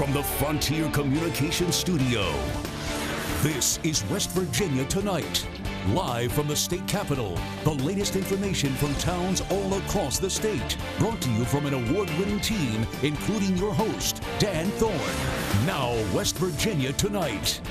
from the Frontier Communications Studio. This is West Virginia Tonight. Live from the state capitol, the latest information from towns all across the state. Brought to you from an award-winning team, including your host, Dan Thorne. Now, West Virginia Tonight.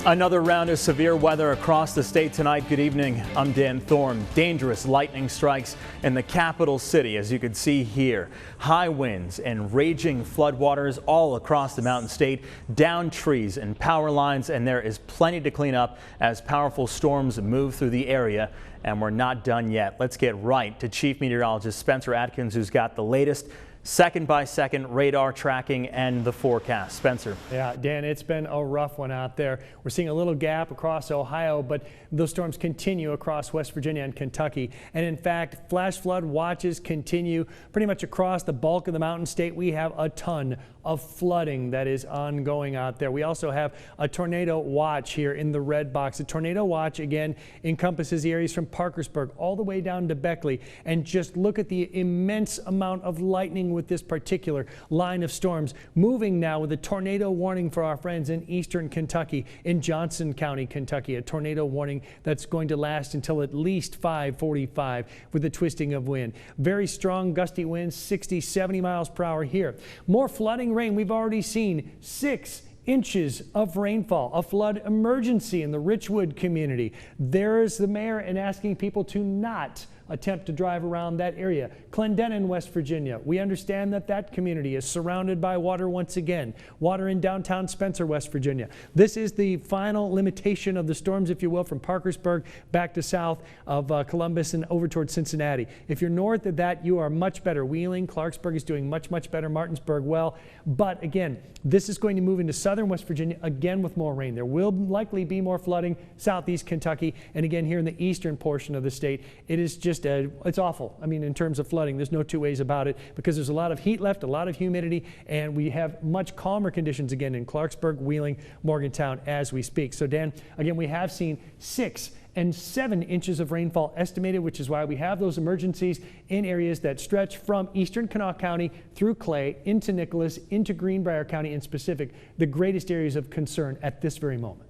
Another round of severe weather across the state tonight. Good evening. I'm Dan Thorne. Dangerous lightning strikes in the capital city, as you can see here. High winds and raging floodwaters all across the Mountain State, down trees and power lines, and there is plenty to clean up as powerful storms move through the area. And we're not done yet. Let's get right to Chief Meteorologist Spencer Atkins, who's got the latest second-by-second radar tracking and the forecast. Spencer. Yeah, Dan, it's been a rough one out there. We're seeing a little gap across Ohio, but those storms continue across West Virginia and Kentucky. And in fact, flash flood watches continue pretty much across the bulk of the Mountain State. We have a ton of flooding that is ongoing out there. We also have a tornado watch here in the red box. A tornado watch, again, encompasses areas from Parkersburg all the way down to Beckley. And just look at the immense amount of lightning with this particular line of storms. Moving now with a tornado warning for our friends in eastern Kentucky, in Johnson County, Kentucky. A tornado warning that's going to last until at least 5:45 with a twisting of wind. Very strong gusty winds, 60, 70 miles per hour here. More flooding rain. We've already seen 6 inches of rainfall, a flood emergency in the Richwood community. There's the mayor and asking people to not attempt to drive around that area. Clendenin, West Virginia. We understand that that community is surrounded by water once again. Water in downtown Spencer, West Virginia. This is the final limitation of the storms, if you will, from Parkersburg back to south of Columbus and over towards Cincinnati. If you're north of that, you are much better. Wheeling, Clarksburg is doing much, much better. Martinsburg, well. But again, this is going to move into southern West Virginia again with more rain. There will likely be more flooding southeast Kentucky, and again here in the eastern portion of the state. It is just it's awful. I mean, in terms of flooding, there's no two ways about it, because there's a lot of heat left, a lot of humidity, and we have much calmer conditions again in Clarksburg, Wheeling, Morgantown as we speak. So Dan, again, we have seen 6 and 7 inches of rainfall estimated, which is why we have those emergencies in areas that stretch from eastern Kanawha County through Clay into Nicholas, into Greenbrier County in specific, the greatest areas of concern at this very moment.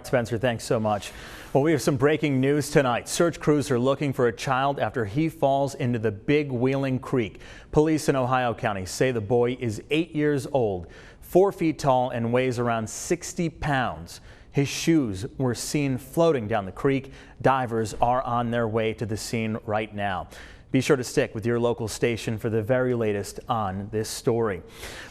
Spencer, thanks so much. Well, we have some breaking news tonight. Search crews are looking for a child after he falls into the Big Wheeling Creek. Police in Ohio County say the boy is 8 years old, 4 feet tall, and weighs around 60 pounds. His shoes were seen floating down the creek. Divers are on their way to the scene right now. Be sure to stick with your local station for the very latest on this story.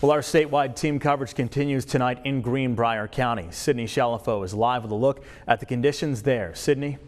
Well, our statewide team coverage continues tonight in Greenbrier County. Sydney Shalafo is live with a look at the conditions there. Sydney.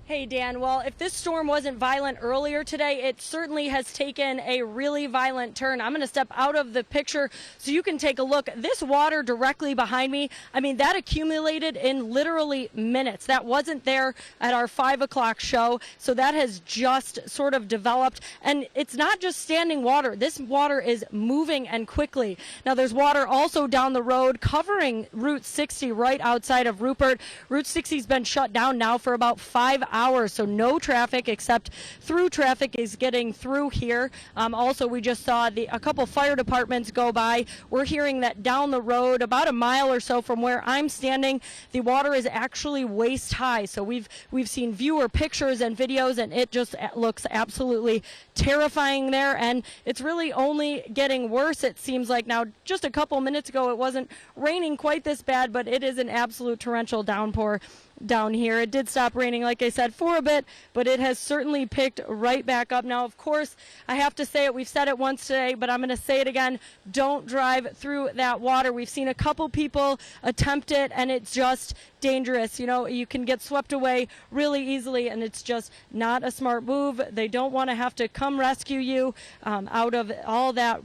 Hey Dan, well, if this storm wasn't violent earlier today, it certainly has taken a really violent turn. I'm going to step out of the picture so you can take a look. This water directly behind me, I mean, that accumulated in literally minutes. That wasn't there at our 5 o'clock show, so that has just sort of developed. And it's not just standing water. This water is moving and quickly. Now, there's water also down the road covering Route 60 right outside of Rupert. Route 60 has been shut down now for about 5 hours, so no traffic except through traffic is getting through here. Also, we just saw a couple fire departments go by. We're hearing that down the road, about a mile or so from where I'm standing, the water is actually waist high. So we've seen viewer pictures and videos, and it just looks absolutely terrifying there. And it's really only getting worse, it seems like. Now, just a couple minutes ago, it wasn't raining quite this bad, but it is an absolute torrential downpour down here. It did stop raining, like I said, for a bit, but it has certainly picked right back up. Now, of course, I have to say it. We've said it once today, but I'm going to say it again. Don't drive through that water. We've seen a couple people attempt it, and it's just dangerous. You know, you can get swept away really easily, and it's just not a smart move. They don't want to have to come rescue you out of all that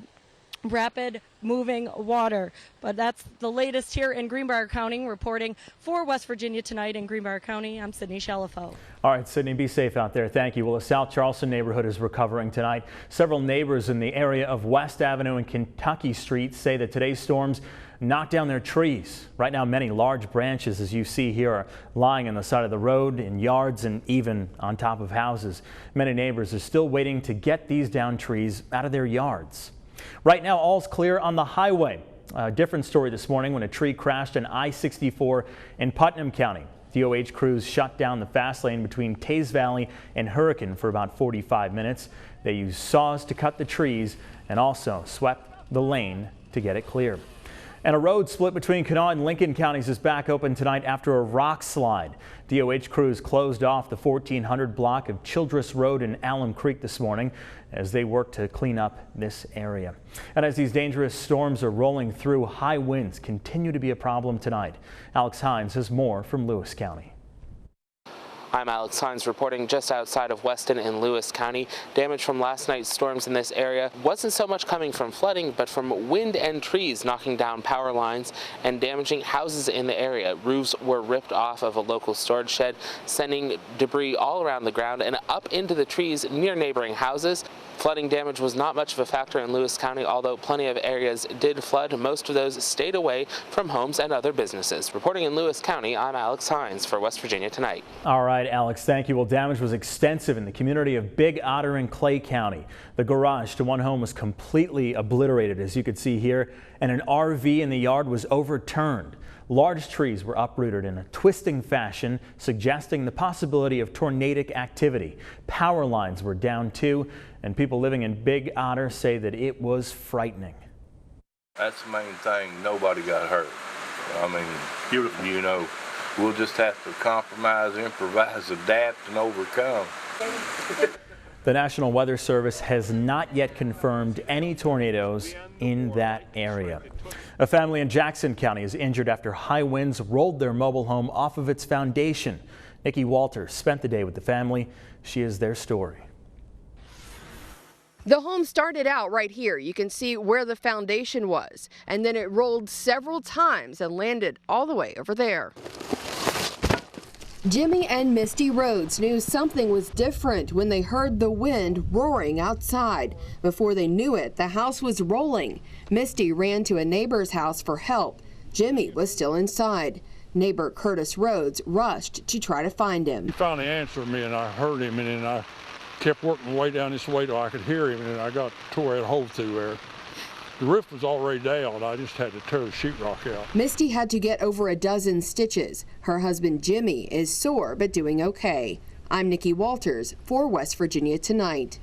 rapid moving water. But that's the latest here in Greenbrier County. Reporting for West Virginia Tonight in Greenbrier County, I'm Sydney Shalafo. All right, Sydney, be safe out there. Thank you. Well, the South Charleston neighborhood is recovering tonight. Several neighbors in the area of West Avenue and Kentucky Street say that today's storms knocked down their trees. Right now, many large branches, as you see here, are lying on the side of the road, in yards, and even on top of houses. Many neighbors are still waiting to get these downed trees out of their yards. Right now, all's clear on the highway. A different story this morning when a tree crashed on I-64 in Putnam County. DOH crews shut down the fast lane between Taze Valley and Hurricane for about 45 minutes. They used saws to cut the trees and also swept the lane to get it clear. And a road split between Kanawha and Lincoln counties is back open tonight after a rock slide. DOH crews closed off the 1400 block of Childress Road in Alum Creek this morning as they work to clean up this area. And as these dangerous storms are rolling through, high winds continue to be a problem tonight. Alex Hines has more from Lewis County. I'm Alex Hines reporting just outside of Weston in Lewis County. Damage from last night's storms in this area wasn't so much coming from flooding, but from wind and trees knocking down power lines and damaging houses in the area. Roofs were ripped off of a local storage shed, sending debris all around the ground and up into the trees near neighboring houses. Flooding damage was not much of a factor in Lewis County, although plenty of areas did flood. Most of those stayed away from homes and other businesses. Reporting in Lewis County, I'm Alex Hines for West Virginia Tonight. All right, Alex, thank you. Well, damage was extensive in the community of Big Otter and Clay County. The garage to one home was completely obliterated, as you could see here, and an RV in the yard was overturned. Large trees were uprooted in a twisting fashion, suggesting the possibility of tornadic activity. Power lines were down too, and people living in Big Otter say that it was frightening. That's the main thing. Nobody got hurt. I mean, you know, we'll just have to compromise, improvise, adapt, and overcome. The National Weather Service has not yet confirmed any tornadoes in that area. A family in Jackson County is injured after high winds rolled their mobile home off of its foundation. Nikki Walters spent the day with the family. She is their story. The home started out right here. You can see where the foundation was, and then it rolled several times and landed all the way over there. Jimmy and Misty Rhodes knew something was different when they heard the wind roaring outside. Before they knew it, the house was rolling. Misty ran to a neighbor's house for help. Jimmy was still inside. Neighbor Curtis Rhodes rushed to try to find him. He finally answered me, and I heard him, and then I kept working way down this way till I could hear him, and then I got tore that hole through there. The roof was already down. I just had to tear the sheetrock out. Misty had to get over a dozen stitches. Her husband Jimmy is sore but doing okay. I'm Nikki Walters for West Virginia Tonight.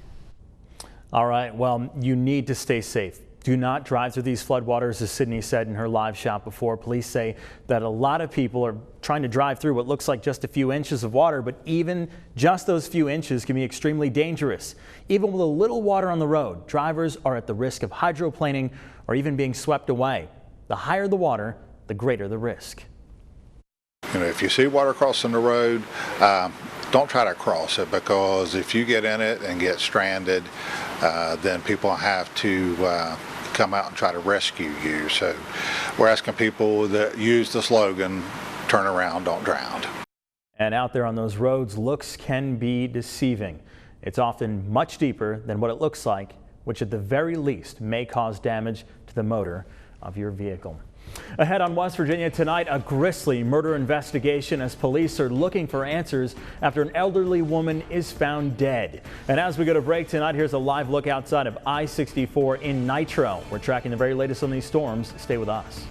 All right, well, you need to stay safe. Do not drive through these floodwaters, as Sydney said in her live shot before. Police say that a lot of people are trying to drive through what looks like just a few inches of water, but even just those few inches can be extremely dangerous. Even with a little water on the road, drivers are at the risk of hydroplaning or even being swept away. The higher the water, the greater the risk. You know, if you see water crossing the road, don't try to cross it, because if you get in it and get stranded, then people have to come out and try to rescue you. So we're asking people that use the slogan, turn around, don't drown. And out there on those roads, looks can be deceiving. It's often much deeper than what it looks like, which at the very least may cause damage to the motor of your vehicle. Ahead on West Virginia Tonight, a grisly murder investigation as police are looking for answers after an elderly woman is found dead. And as we go to break tonight, here's a live look outside of I-64 in Nitro. We're tracking the very latest on these storms. Stay with us.